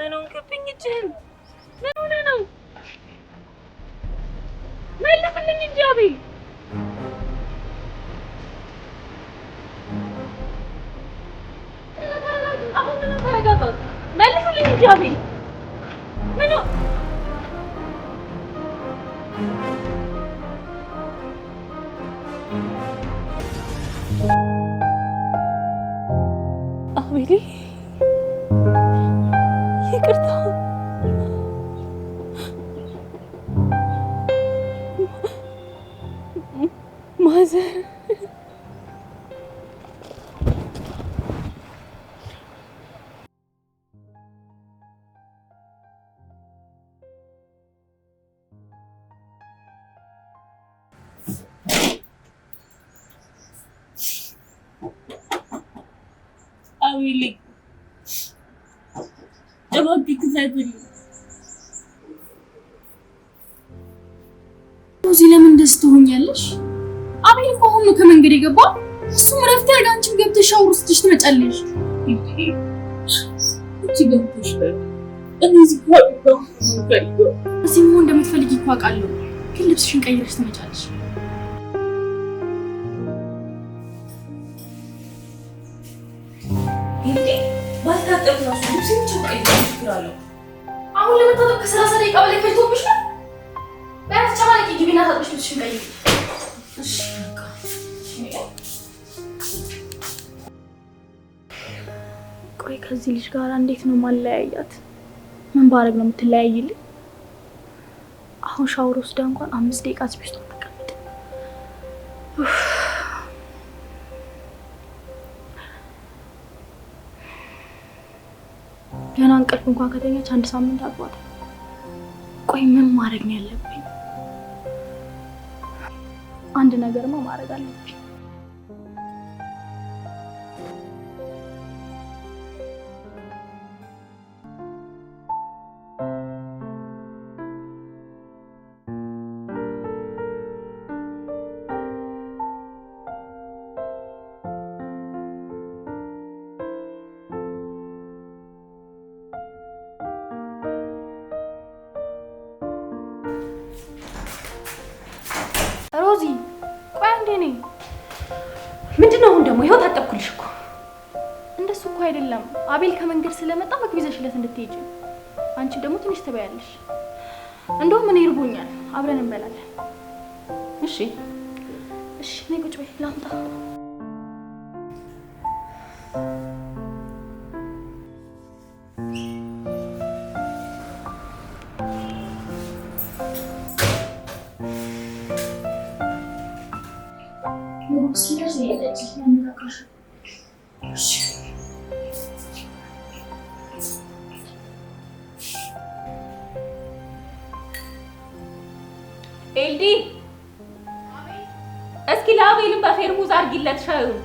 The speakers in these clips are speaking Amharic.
ምኑን ክብኝ እጅህን ምን ሆነ ነው? መልስልኝ እንጂ አቤል። አሁን ምን ተረጋጋ። መልስልኝ እንጂ አቤል። ምን አቤል ይቅርታ ማዘር አቤል እባክህ ክፈትልኝ። እዚህ ለምን ደስ ትሆኛለሽ? አቤል እኮ አሁን ነው ከመንገድ የገባው። እሱም እረፍት ያድርግ፣ አንቺም ገብተሽ ሻወር ወስደሽ ትመጫለሽ። እቺ ገብተሽ እኔ እዚህ እዚህ መሆን እንደምትፈልጊ እኮ አውቃለሁ፣ ግን ልብስሽን ቀይረሽ ትመጫለሽ። ባልታጠብ ነው ልብስን ቸቀኝ ይችላልው። አሁን ለመታጠብ ከ30 ደቂቃ በላይ ፈጅቶብሽ ነው። ቢያንስ ቻማለቂ ግቢና ታጥብሽ ልብስሽን ቀይሪ። እሺ በቃ ቆይ ከዚህ ልጅ ጋር እንዴት ነው ማለያያት? ምን ባረግ ነው የምትለያይልኝ? አሁን ሻወር ወስዳ እንኳን 5 ደቂቃ ስብስቶ ተቀመጥ። ገና እንቅልፍ እንኳን ከተኛች 1 ሳምንት አልፏታል። ቆይ ምን ማድረግ ነው ያለብኝ? አንድ ነገርማ ማድረግ አለብኝ። ሮዚ ቆይ አንዴ ነኝ። ምንድነው አሁን ደግሞ? ይኸው ታጠብኩልሽ እኮ። እንደሱ እኮ አይደለም። አቤል ከመንገድ ስለመጣ ምግብ ይዘሽለት እንድትሄጂ፣ አንቺ ደግሞ ትንሽ ትበያለሽ። እንደውም እኔ ይርቦኛል፣ አብረን እንበላለን። እሺ እሺ፣ ነይ ቁጭ በይ ላምጣ። ኤልዲ እስኪ ለአቤልም በፌርሙዝ አድርጊለት ሻዩን።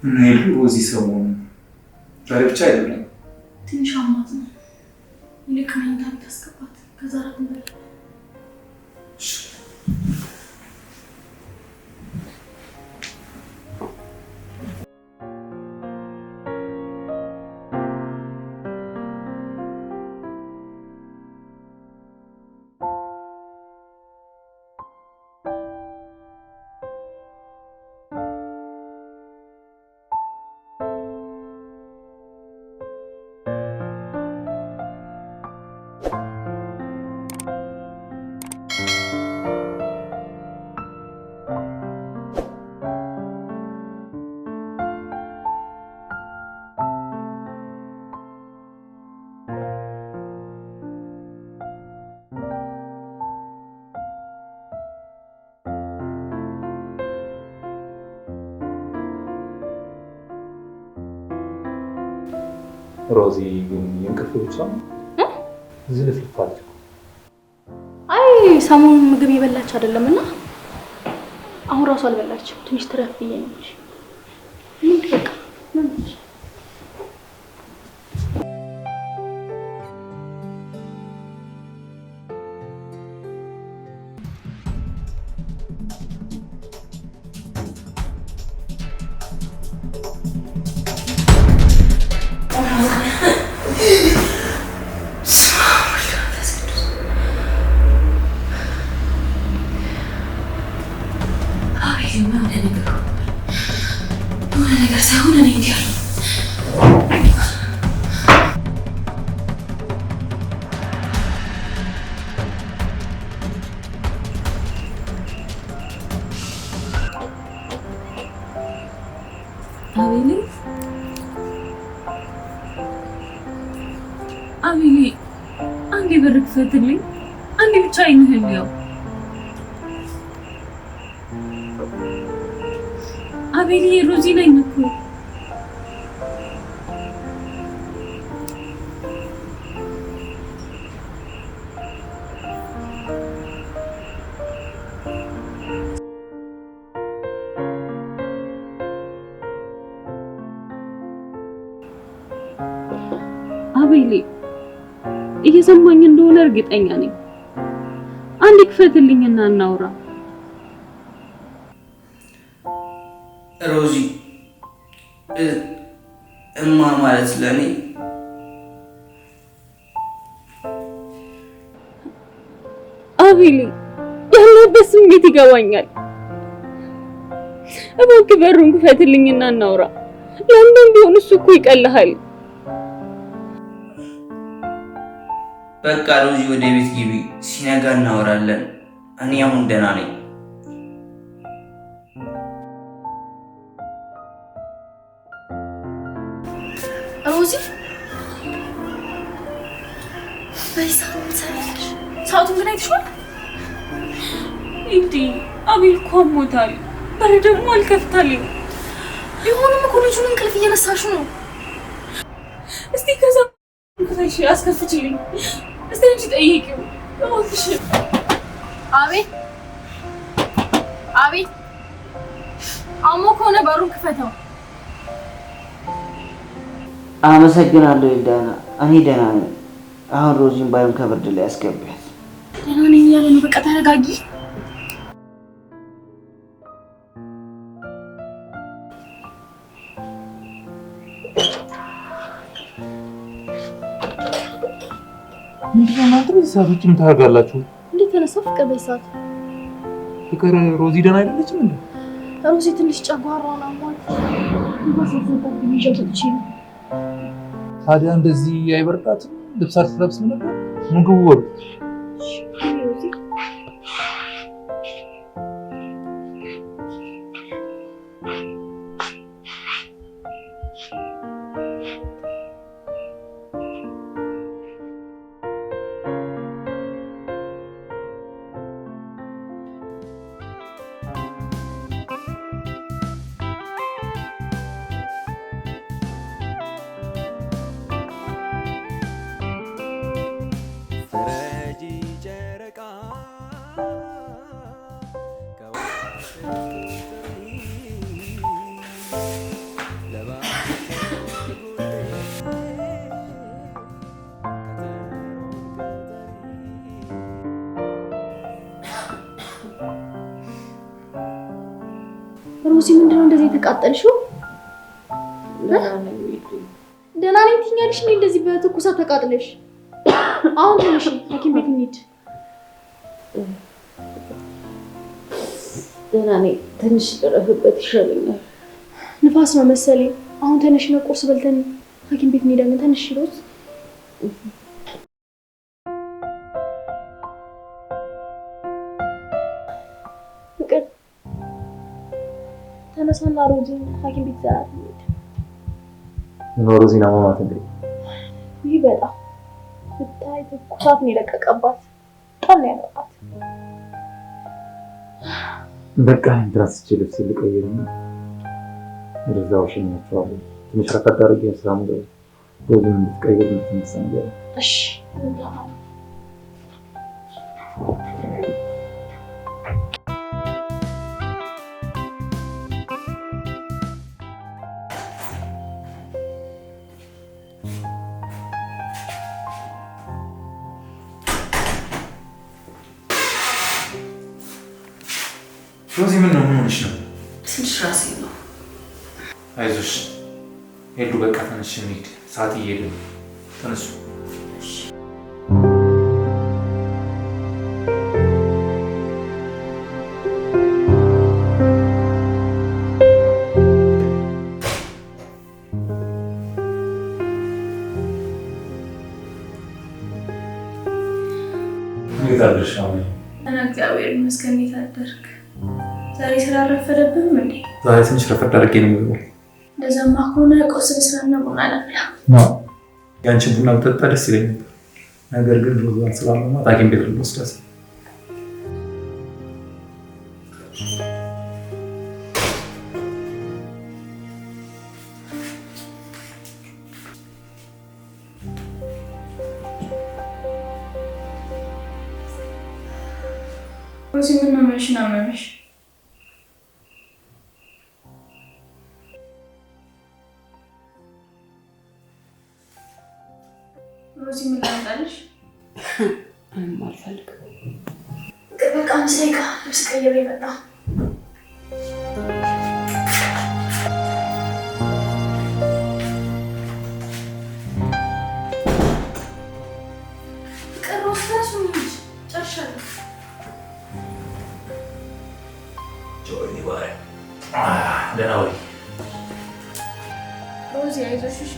ኔሉ እዚህ ሰሞኑን ዛሬ ብቻ አይደለም ትንሽ አሟት ነው። ይልቅ መኝታ ቤት አስገባት፣ ከዛ እራት እንበላለን። ሮዚ ግን የእንቅልፍ ብቻ ዝልፍልፋለች። አይ ሰሞኑን ምግብ የበላች አይደለምና አሁን ራሱ አልበላችም። ትንሽ ትረፍ ብዬ ነው እንጂ ምን በቃ ምን አቤሌ አንዴ በር ክፈትልኝ። አንዴ ብቻ አይንህም ያው አቤሌ ሮዚ ነኝ እኮ አቤሌ እየሰማኝ እንደሆነ እርግጠኛ ነኝ። አንዴ ክፈትልኝና እናውራ። ሮዚ እማ ማለት ለኔ አቤሌ ያለበት ስሜት ይገባኛል። እባክህ በሩን ክፈትልኝና እናውራ። ለምን ቢሆን እሱ እኮ ይቀልሃል። በቃ ሮዚ ወደ ቤት ግቢ፣ ሲነጋ እናወራለን። እኔ አሁን ደህና ነኝ። ሮዚ ሰዓቱን ግን አይተሽዋል? እንዴ አቤል እኮ ሞታል። በር ደግሞ አልከፍታልኝ። ቢሆንም እኮ ልጁን እንቅልፍ እየነሳሽ ነው። እስቲ ከዛ ከታሽ አስከፍችልኝ። እስቲ አንቺ ጠይቂው እባክሽ። አቤት አቤት፣ አሞ ከሆነ በሩን ክፈተው። አመሰግናለሁ ዳና። እኔ ደህና ነኝ። አሁን ሮዚን ባይሆን ከብርድ ላይ አስገቢያት። ደህና ነኝ እያለ ነው። በቃ ተረጋጊ። ምንድነው እናንተ በዚህ ሰዓት ውጭ ምን ታደርጋላችሁ? እንዴት ተነሳው? ፍቅር በዚህ ሰዓት ፍቅር ሮዚ ደህና አይደለችም እንዴ? ሮዚ ትንሽ ጨጓራውን አሟት ባሰፈተብኝ ይጀጥቺ። ታዲያ እንደዚህ አይበርዳትም? ልብስ አትለብስም ነበር? ምግቡ ወር ሮዚ ምንድነው እንደዚህ የተቃጠልሽው? ደህና ነኝ ትኛለሽ? እንዴ እንደዚህ በትኩሳት ተቃጥለሽ? አሁን ትንሽ ሐኪም ቤት እንሂድ። ደህና ነኝ። ትንሽ ልረፍበት ይሻለኛል። ንፋስ ነው መሰለኝ። አሁን ተነሽ ነው ቁርስ በልተን ሐኪም ቤት እንሄዳለን። ተነሽ ሮዝ። ፍቅር ተነሳና ሮዚን ሐኪም ቤት ዘራት እንሂድ። ሮዚና ማማት እንዴ? ይህ በጣም ብታይ ትኩሳት ነው የለቀቀባት። በጣም ነው ያለባት። በቃ እንድራስ ልብስ ልቀይርና ወደዛው ሸኛቸዋለሁ። ትንሽ ረፈት አድርጌ ሰላም ገብ ፕሮግራም እንድትቀይር ልትነሳ ነገር እሺ ሮዚ ምን ነው? ምን ሆነሽ ነው? ትንሽ ራሴ ነው። አይዞሽ ሄዱ። በቃ ተነሽ እንሂድ፣ ሰዓት እየሄደ ነው። ተነሱ። እንዴት አደርሽ? እግዚአብሔር ይመስገን። እንዴት አደርክ? ዛሬ ስላረፈደብህም እንዴ? ዛሬ ትንሽ ረፈድ አድርጌ ነው የሚውለው። እንደዛማ ከሆነ ቁርስ ልስራና ቡና ላፍላ። ያንቺን ቡና ብጠጣ ደስ ይለኝ ነበር፣ ነገር ግን ሮዛን ስላልሆነ ሐኪም ቤት ልወስዳት። ሮዚ ምን ነው መሽና አመመሽ? ሮዚ ምን ላምጣልሽ? ምንም አልፈልግም። በቃ አንድ ደቂቃ ልብስ ቀይሬ መጣሁ። ደህና ወይ? ሮዚ አይዞሽ እሺ።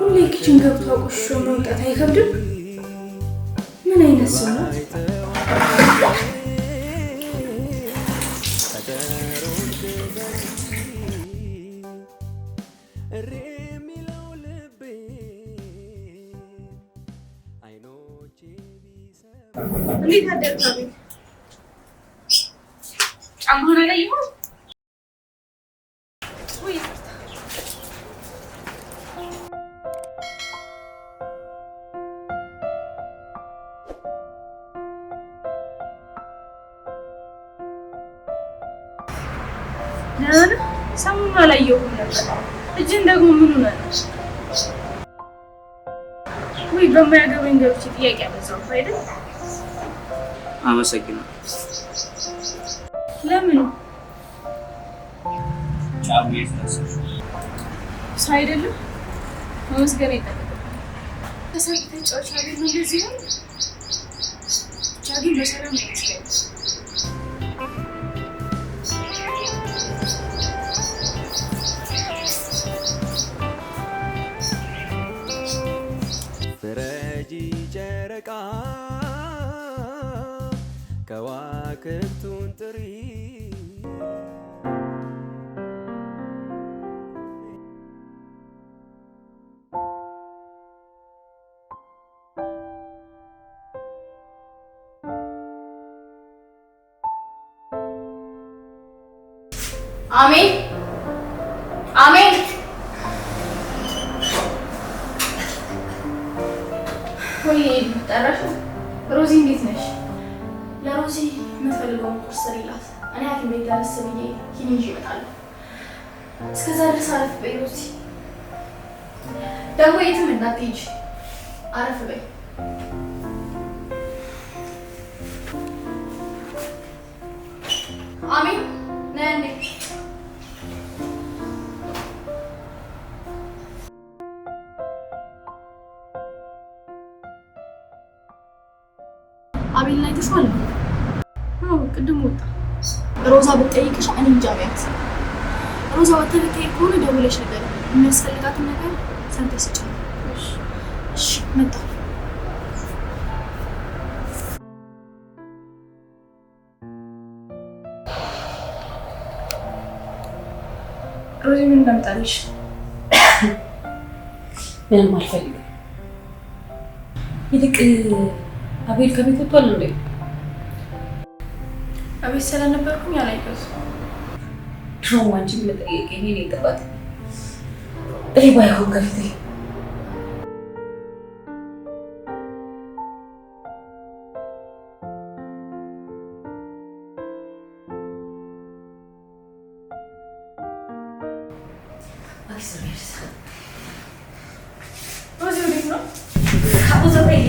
ሁሌ ኪችን ገብታ ቆሾ መውጣት አይከብድም? ምን አይነት ሰው ናት? እንዴት አደርክ? አቤት ጫማህን አላየኸውም? ሰሙን አላየሁም ነበር። እጅን ደግሞ ምን ሆነ ነው? ወይ በማያገባኝ ገብቼ ጥያቄ አበዛሁ አይደል? አመሰግናለሁ። ለምን ጫማ ይፈሰሽ ሳይደለም ማመስገን አይጠበቅም። ተሳቂ ተጫዋች አለ እንደዚህ ነው። ብቻ ግን በሰላም አይመስለኝም። ፍረጂ ጨረቃ ከዋክብቱን ጥሪ አሜን አሜን። ወይ ጠራሽ? ሮዚ እንዴት ነሽ? ለሮዚ የምትፈልገውን ቁርስ ስሪላት። እኔ ሐኪም ቤት ደረስ ብዬ ኪኒን ይዤ እመጣለሁ። እስከዛ ድረስ አረፍ በይ ሮዚ። ደግሞ የትም እንዳትሄጂ፣ አረፍ በይ። አሜን ነይ እንዴ። አቤል ላይ ተሽዋል። አዎ ቅድም ወጣ። ሮዛ ብትጠይቅሽ እኔ እንጃ ቢያት። ሮዛ ወተልከይ ከሆነ ደውለሽ ነገር የሚያስፈልጋትን ነገር ሰምተሽ ስጪ። እሺ መጣሁ። ሮዚ ምን እንዳመጣልሽ? ምንም አልፈልግም። ይልቅ አቤል ከቤት ወጥቷል እንዴ? አቤት ስለነበርኩኝ አላየሁት። ድሮም አንቺን መጠየቅ የኔ ጥፋት እኔ ባይሆን ከፊቴ ሮዚ ወዴት ነው? አቡ ዘበይ